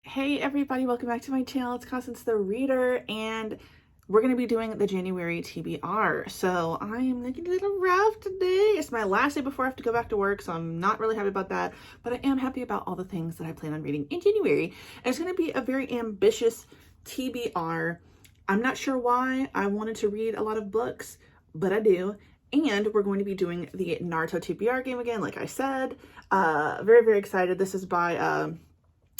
Hey everybody, welcome back to my channel. It's Constance the Reader, and we're going to be doing the January TBR. So I am looking a little rough today. It's my last day before I have to go back to work, so I'm not really happy about that, but I am happy about all the things that I plan on reading in January. And it's going to be a very ambitious TBR. I'm not sure why I wanted to read a lot of books, but I do. And we're going to be doing the Naruto TBR game again, like I said. Very, very excited. This is by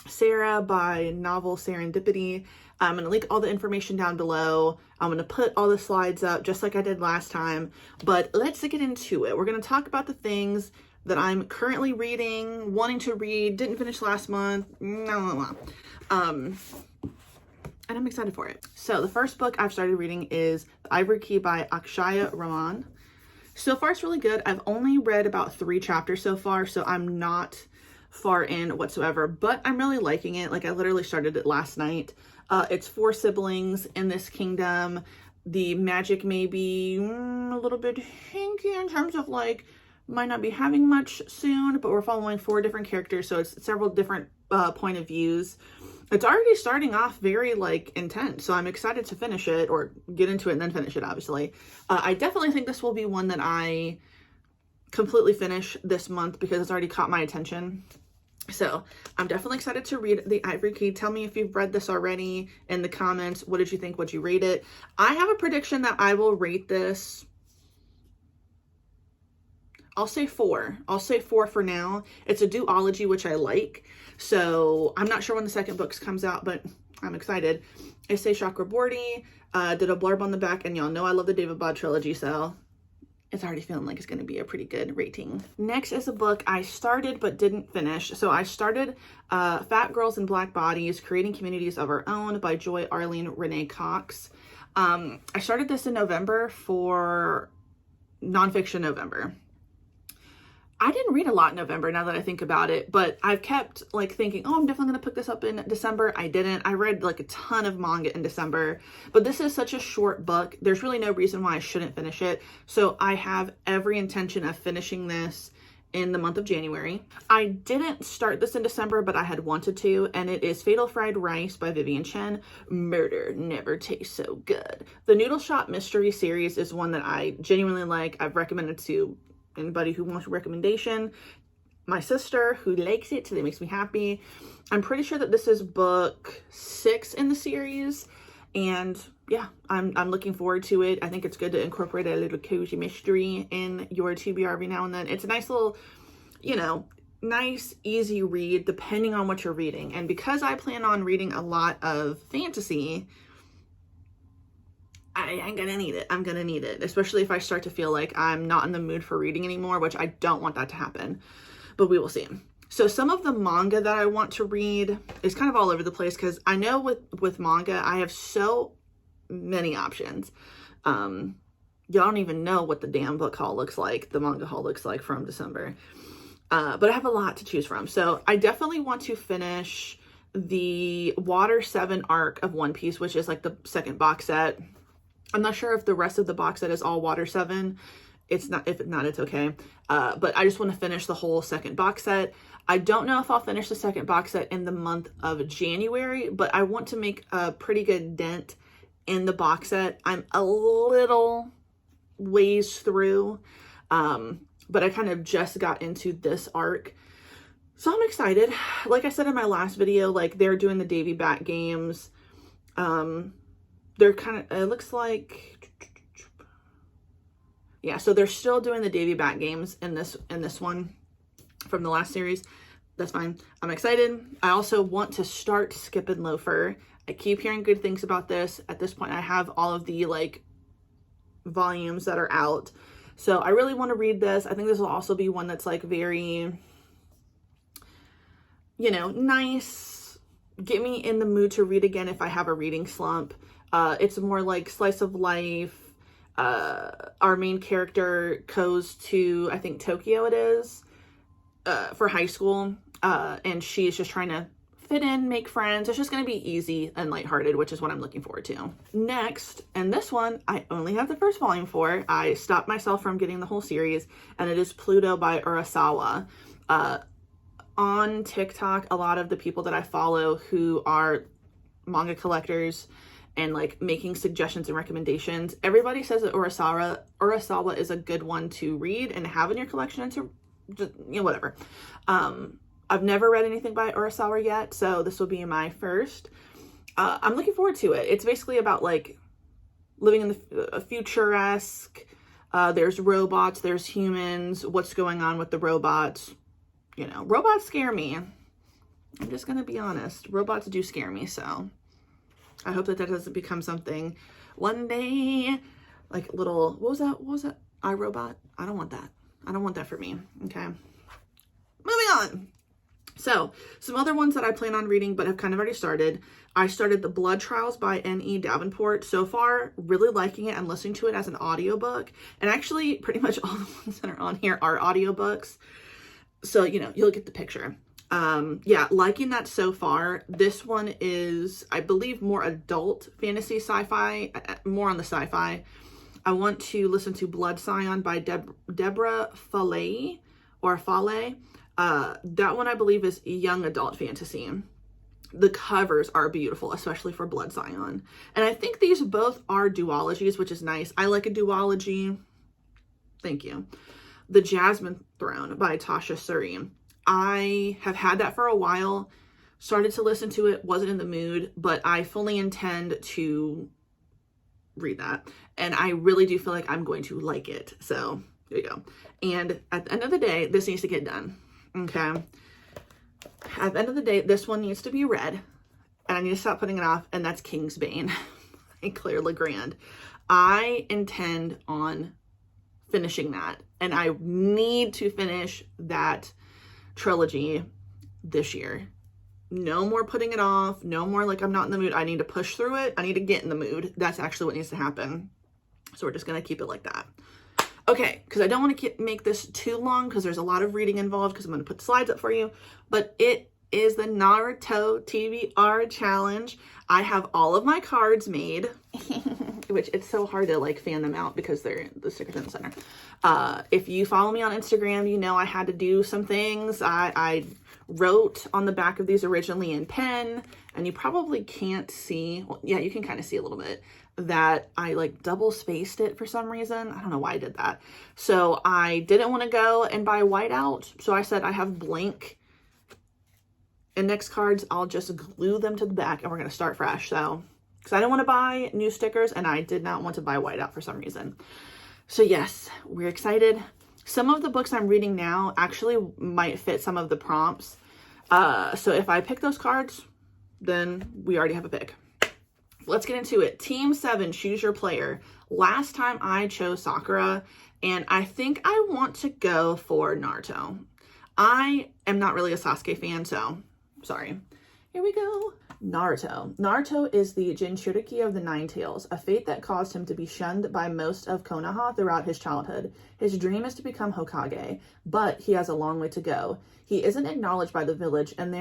Sarah by Novel Serendipity. I'm going to link all the information down below. I'm going to put all the slides up just like I did last time, but let's get into it. We're going to talk about the things that I'm currently reading, wanting to read, didn't finish last month, and I'm excited for it. So the first book I've started reading is The Ivory Key by Akshaya Raman. So far it's really good. I've only read about 3 chapters so far, so I'm not far in whatsoever, but I'm really liking it. Like, I literally started it last night. It's 4 siblings in this kingdom. The magic may be a little bit hinky in terms of, like, might not be having much soon, but we're following 4 different characters, so it's several different point of views. It's already starting off very, like, intense, so I'm excited to finish it, or get into it and then finish it, obviously. I definitely think this will be one that I completely finish this month because it's already caught my attention. So I'm definitely excited to read The Ivory Key. Tell me if you've read this already in the comments. What did you think? Would you rate it? I have a prediction that I will rate this, I'll say 4. I'll say 4 for now. It's a duology, which I like. So I'm not sure when the second book comes out, but I'm excited. Issei Chakraborty did a blurb on the back, and y'all know I love the David Bode trilogy, so it's already feeling like it's going to be a pretty good rating. Next is a book I started but didn't finish. So I started Fat Girls in Black Bodies, Creating Communities of Our Own by Joy Arlene Renee Cox. I started this in November for Nonfiction November. I didn't read a lot in November now that I think about it, but I've kept like thinking, oh, I'm definitely going to pick this up in December. I didn't. I read like a ton of manga in December, but this is such a short book. There's really no reason why I shouldn't finish it. So I have every intention of finishing this in the month of January. I didn't start this in December, but I had wanted to, and it is Fatal Fried Rice by Vivian Chen. Murder never tastes so good. The Noodle Shop Mystery series is one that I genuinely like. I've recommended to anybody who wants a recommendation. My sister who likes it, so that makes me happy. I'm pretty sure that this is book 6 in the series, and yeah, I'm looking forward to it. I think it's good to incorporate a little cozy mystery in your TBR every now and then. It's a nice little, you know, nice easy read depending on what you're reading. And because I plan on reading a lot of fantasy, I'm gonna need it. I'm gonna need it, especially if I start to feel like I'm not in the mood for reading anymore, which I don't want that to happen, but we will see. So some of the manga that I want to read is kind of all over the place, because I know with manga, I have so many options. Y'all don't even know what the damn book haul looks like, the manga haul looks like from December. But I have a lot to choose from. So I definitely want to finish the Water 7 arc of One Piece, which is like the second box set. I'm not sure if the rest of the box set is all Water 7. It's not. If not, it's okay. But I just want to finish the whole second box set. I don't know if I'll finish the second box set in the month of January, but I want to make a pretty good dent in the box set. I'm a little ways through, but I kind of just got into this arc. So I'm excited. Like I said in my last video, like, they're doing the Davy Bat games. They're kind of, it looks like, yeah, so they're still doing the Davy Bat games in this one from the last series. That's fine. I'm excited. I also want to start Skip and Loafer. I keep hearing good things about this. At this point, I have all of the, like, volumes that are out. So I really want to read this. I think this will also be one that's, like, very, you know, nice. Get me in the mood to read again if I have a reading slump. It's more like slice of life. Our main character goes to, I think, Tokyo it is, for high school. And she's just trying to fit in, make friends. It's just going to be easy and lighthearted, which is what I'm looking forward to. Next, and this one, I only have the first volume for. I stopped myself from getting the whole series, and it is Pluto by Urasawa. on TikTok, a lot of the people that I follow who are manga collectors and like making suggestions and recommendations, everybody says that Urasawa is a good one to read and have in your collection and to just, whatever. I've never read anything by Urasawa yet, so this will be my first. I'm looking forward to it. It's basically about like living in the futuresque. There's robots, there's humans, what's going on with the robots. Robots scare me. I'm just gonna be honest. Robots do scare me, so I hope that doesn't become something one day. Like little, what was that? iRobot? I don't want that. I don't want that for me. Okay. Moving on. So, some other ones that I plan on reading but have kind of already started. I started The Blood Trials by N.E. Davenport. So far, really liking it. I'm listening to it as an audiobook. And actually, pretty much all the ones that are on here are audiobooks. So, you'll get the picture. Yeah, liking that so far. This one is, I believe, more adult fantasy sci-fi, more on the sci-fi. I want to listen to Blood Scion by Deborah Fale. That one I believe is young adult fantasy. The covers are beautiful, especially for Blood Scion. And I think these both are duologies, which is nice. I like a duology. Thank you. The Jasmine Throne by Tasha Suri. I have had that for a while, started to listen to it, wasn't in the mood, but I fully intend to read that. And I really do feel like I'm going to like it. So there you go. And at the end of the day, this needs to get done. Okay. At the end of the day, this one needs to be read. And I need to stop putting it off. And that's Kingsbane by Claire Legrand. I intend on finishing that. And I need to finish that trilogy this year. No more putting it off. No more like I'm not in the mood. I need to push through it. I need to get in the mood. That's actually what needs to happen. So we're just going to keep it like that. Okay, because I don't want to make this too long because there's a lot of reading involved because I'm going to put slides up for you. But it is the Naruto TBR challenge. I have all of my cards made, which it's so hard to like fan them out because the stickers in the center. If you follow me on Instagram, you know I had to do some things. I wrote on the back of these originally in pen, and you probably can't see. Well, yeah, you can kind of see a little bit that I like double spaced it for some reason. I don't know why I did that. So I didn't want to go and buy whiteout. So I said I have blank index cards. I'll just glue them to the back and we're going to start fresh. So, because I didn't want to buy new stickers and I did not want to buy whiteout for some reason. So yes, we're excited. Some of the books I'm reading now actually might fit some of the prompts. So if I pick those cards, then we already have a pick. Let's get into it. Team 7, choose your player. Last time I chose Sakura, and I think I want to go for Naruto. I am not really a Sasuke fan, so sorry. Here we go. Naruto. Naruto is the Jinchuriki of the Nine Tails, a fate that caused him to be shunned by most of Konoha throughout his childhood. His dream is to become Hokage, but he has a long way to go. He isn't acknowledged by the village, and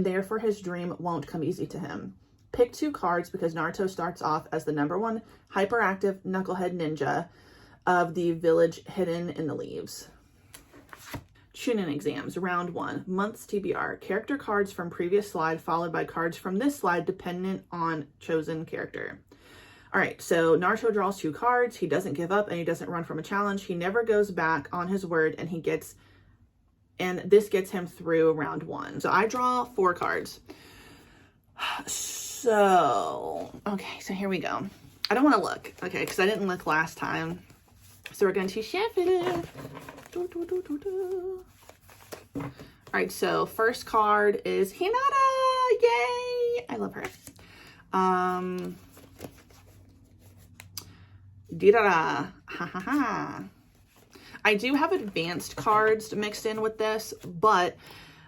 therefore his dream won't come easy to him. Pick 2 cards because Naruto starts off as the #1 hyperactive knucklehead ninja of the village hidden in the leaves. Chunin exams, round 1, months TBR. Character cards from previous slide followed by cards from this slide dependent on chosen character. All right, so Naruto draws 2 cards. He doesn't give up and he doesn't run from a challenge. He never goes back on his word and this gets him through round 1. So I draw 4 cards. So, okay, so here we go. I don't want to look, okay, because I didn't look last time. So we're going to shuffle it. All right, so first card is Hinata. Yay! I love her. Dirara. Ha ha ha. I do have advanced cards mixed in with this, but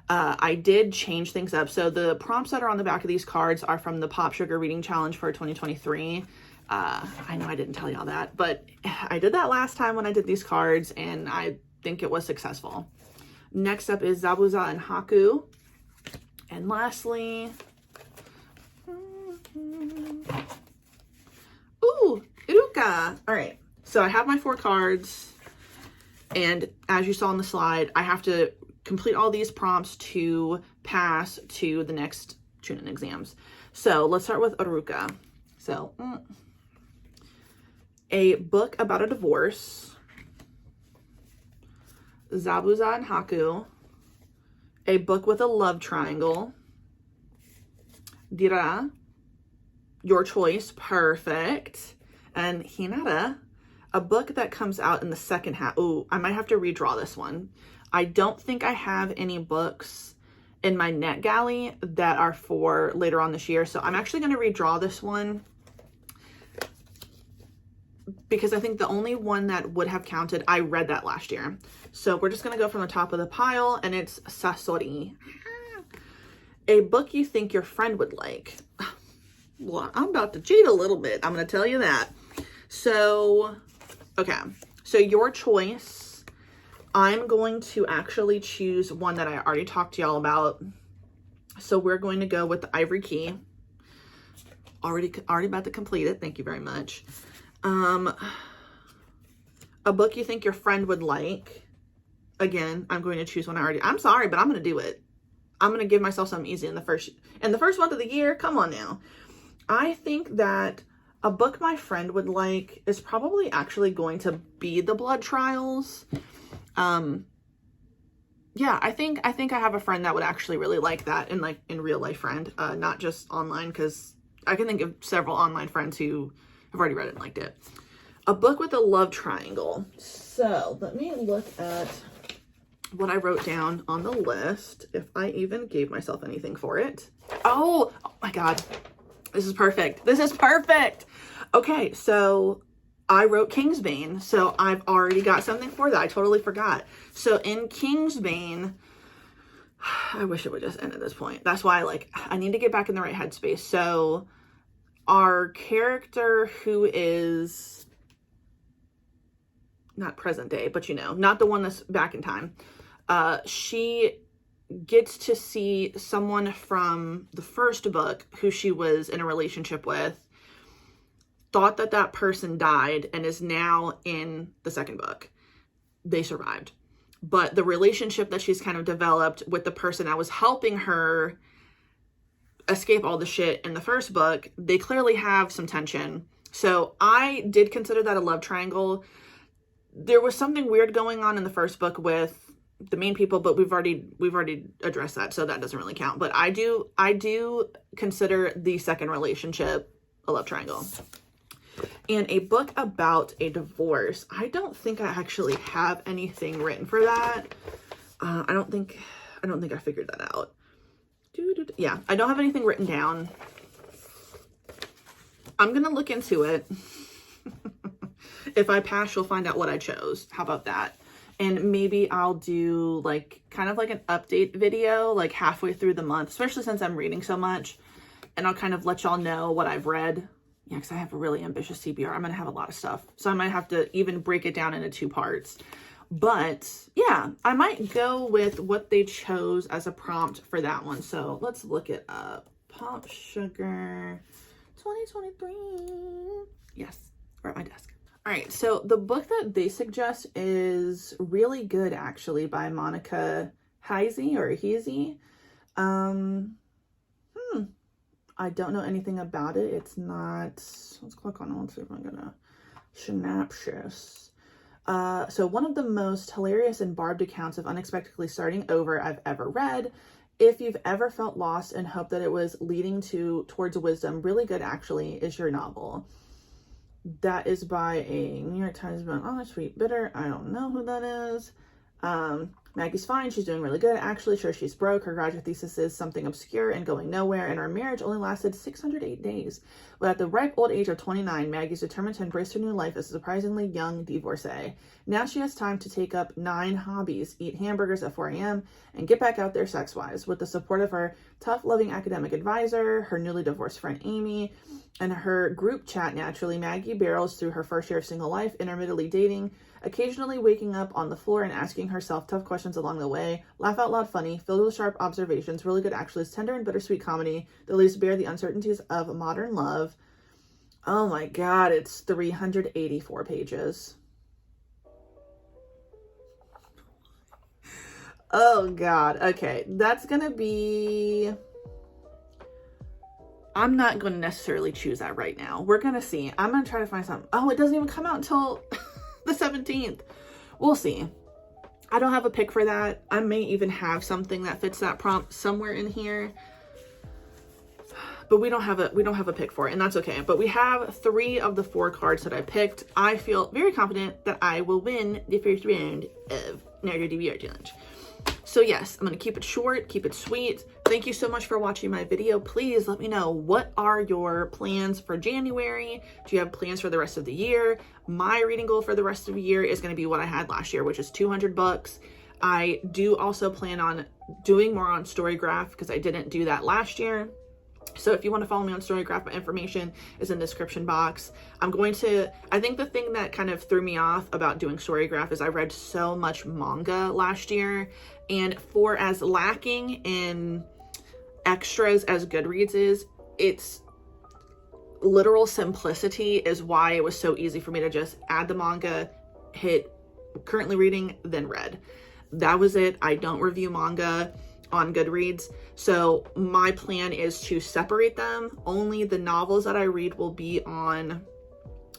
I did change things up. So the prompts that are on the back of these cards are from the Pop Sugar Reading Challenge for 2023. I know I didn't tell y'all that, but I did that last time when I did these cards, and I think it was successful. Next up is Zabuza and Haku. And lastly, ooh, Iruka. All right, so I have my 4 cards, and as you saw on the slide, I have to complete all these prompts to pass to the next Chunin exams. So let's start with Aruka. So, a book about a divorce, Zabuza and Haku, a book with a love triangle, Dira, your choice, perfect, and Hinata, a book that comes out in the second half. Ooh, I might have to redraw this one. I don't think I have any books in my NetGalley that are for later on this year, so I'm actually going to redraw this one because I think the only one that would have counted, I read that last year. So we're just going to go from the top of the pile, and it's Sasori. A book you think your friend would like. Well, I'm about to cheat a little bit. I'm going to tell you that. So, okay. So your choice, I'm going to actually choose one that I already talked to y'all about. So we're going to go with the Ivory Key. Already about to complete it. Thank you very much. A book you think your friend would like. Again, I'm going to choose one I'm sorry, but I'm going to do it. I'm going to give myself something easy in the first month of the year. Come on now. I think that a book my friend would like is probably actually going to be The Blood Trials. Yeah, I think I have a friend that would actually really like that, in real life friend, not just online, because I can think of several online friends who have already read it and liked it. A book with a love triangle. So let me look at what I wrote down on the list, if I even gave myself anything for it. Oh my God. This is perfect. This is perfect. Okay, so I wrote Kingsbane, so I've already got something for that. I totally forgot. So in Kingsbane, I wish it would just end at this point. That's why I need to get back in the right headspace. So our character who is not present day, but not the one that's back in time, she gets to see someone from the first book who she was in a relationship with, thought that person died, and is now in the second book. They survived. But the relationship that she's kind of developed with the person that was helping her escape all the shit in the first book, they clearly have some tension. So I did consider that a love triangle. There was something weird going on in the first book with the main people, but we've already addressed that, so that doesn't really count. But I do consider the second relationship a love triangle. And a book about a divorce. I don't think I actually have anything written for that. I don't think I figured that out. Yeah, I don't have anything written down. I'm gonna look into it. If I pass, you'll find out what I chose. How about that? And maybe I'll do kind of an update video halfway through the month, especially since I'm reading so much. And I'll kind of let y'all know what I've read. Yeah, because I have a really ambitious TBR. I'm going to have a lot of stuff. So I might have to even break it down into 2 parts. But yeah, I might go with what they chose as a prompt for that one. So let's look it up. Pop Sugar 2023. Yes, we're at my desk. All right, so the book that they suggest is really good, actually, by Monica Heisey or Heasy. I don't know anything about it. It's not, let's click on it. Let's see if I'm gonna synopsis. So one of the most hilarious and barbed accounts of unexpectedly starting over I've ever read. If you've ever felt lost and hoped that it was leading towards wisdom, really good, actually, is your novel. That is by a New York Times book. Oh, Sweet Bitter. I don't know who that is. Maggie's fine. She's doing really good. Actually, sure, she's broke. Her graduate thesis is something obscure and going nowhere, and our marriage only lasted 608 days. But at the ripe old age of 29, Maggie's determined to embrace her new life as a surprisingly young divorcee. Now she has time to take up 9 hobbies, eat hamburgers at 4 a.m., and get back out there sex-wise. With the support of her tough, loving academic advisor, her newly divorced friend Amy, and her group chat, naturally, Maggie barrels through her first year of single life, intermittently dating, occasionally waking up on the floor and asking herself tough questions along the way. Laugh out loud funny, filled with sharp observations, really good, actually, is tender and bittersweet comedy that lays bare the uncertainties of modern love. Oh my God, it's 384 pages. Oh God. Okay. That's gonna be, I'm not going to necessarily choose that right now. We're going to see. I'm going to try to find something. Oh, it doesn't even come out until the 17th. We'll see. I don't have a pick for that. I may even have something that fits that prompt somewhere in here. But we don't have a pick for it, and that's okay. But we have 3 of the 4 cards that I picked. I feel very confident that I will win the first round of Naruto TBR Challenge. So yes, I'm going to keep it short, keep it sweet. Thank you so much for watching my video. Please let me know, what are your plans for January? Do you have plans for the rest of the year? My reading goal for the rest of the year is going to be what I had last year, which is 200 books. I do also plan on doing more on StoryGraph because I didn't do that last year. So if you want to follow me on StoryGraph, my information is in the description box. I think the thing that kind of threw me off about doing StoryGraph is I read so much manga last year, and for as lacking in extras as Goodreads is, its literal simplicity is why it was so easy for me to just add the manga, hit currently reading, then read. That was it. I don't review manga on Goodreads, so my plan is to separate them. Only the novels that I read will be on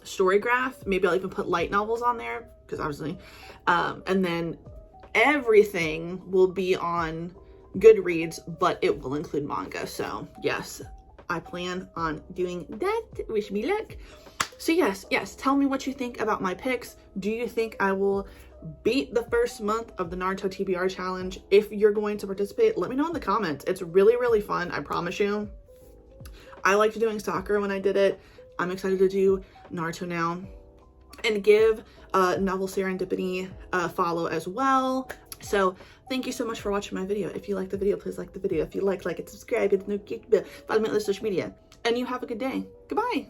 StoryGraph. Maybe I'll even put light novels on there because obviously, and then everything will be on Goodreads, but it will include manga. So yes, I plan on doing that. Wish me luck. So yes, tell me what you think about my picks. Do you think I will beat the first month of the Naruto TBR challenge? If you're going to participate, let me know in the comments. It's really, really fun, I promise you. I liked doing soccer when I did it. I'm excited to do Naruto now. And give Novel Serendipity a follow as well. So thank you so much for watching my video. If you like the video, please like the video. If you like it, subscribe, hit the notification bell, follow me on social media. And you have a good day. Goodbye.